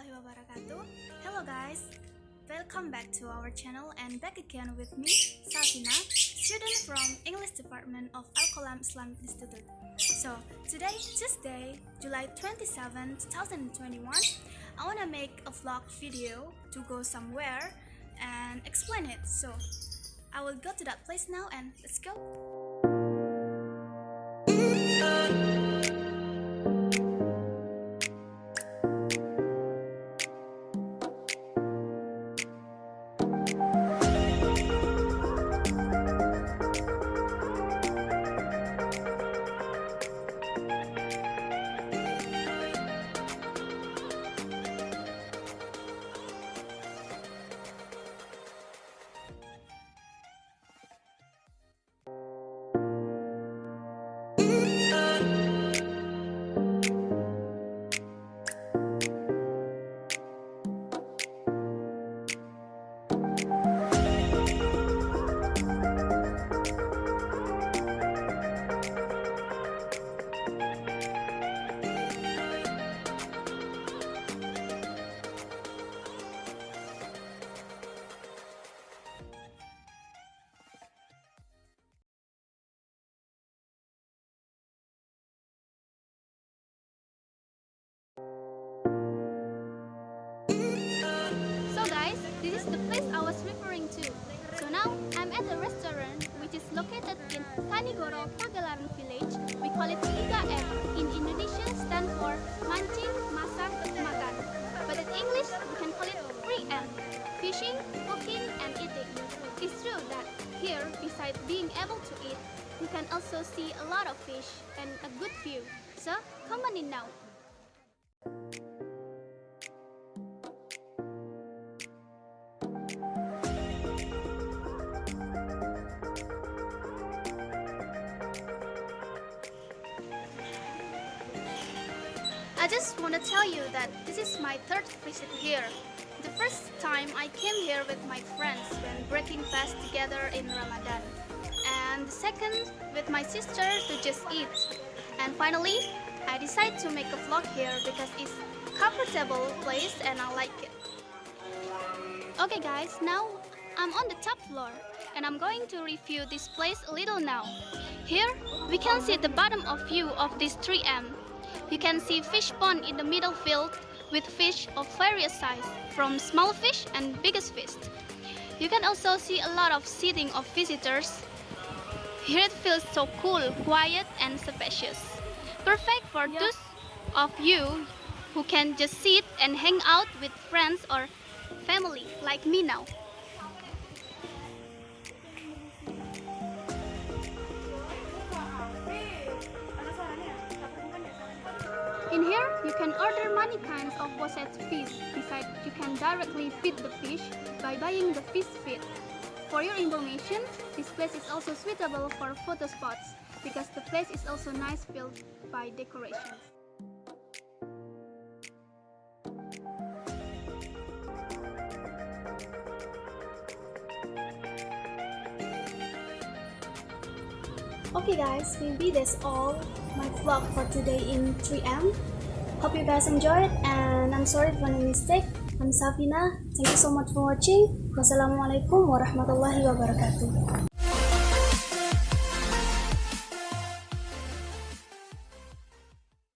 warahmatullahi wabarakatuh. Hello guys, welcome back to our channel and back again with me, Safina, student from English Department of Al-Qolam Islamic Institute. So today, Tuesday, July 27, 2021, I wanna make a vlog video to go somewhere and explain it. So I will go to that place now and let's go. This is the place I was referring to. So now I'm at a restaurant which is located in Kanigoro, Pagelaran village. We call it 3M. In Indonesia stand for mancing, masak, makan. But in English we can call it 3M. Fishing, cooking and eating. It's true that here, besides being able to eat, you can also see a lot of fish and a good view. So come on in now. I just want to tell you that this is my third visit here. The first time I came here with my friends when breaking fast together in Ramadan. And the second with my sister to just eat. And finally, I decided to make a vlog here because it's a comfortable place and I like it. Okay guys, now I'm on the top floor and I'm going to review this place a little now. Here, we can see the bottom of view of this 3M. You can see fish pond in the middle field with fish of various size, from small fish and biggest fish. You can also see a lot of seating of visitors. Here it feels so cool, quiet and spacious. Perfect for those of you who can just sit and hang out with friends or family like me now. In here, you can order many kinds of processed fish. Besides, you can directly feed the fish by buying the fish feed. For your information, this place is also suitable for photo spots because the place is also nice filled by decorations. Okay guys, maybe that's all my vlog for today in 3M. Hope you guys enjoyed and I'm sorry for any mistake. I'm Safina. Thank you so much for watching. Wassalamualaikum warahmatullahi wabarakatuh.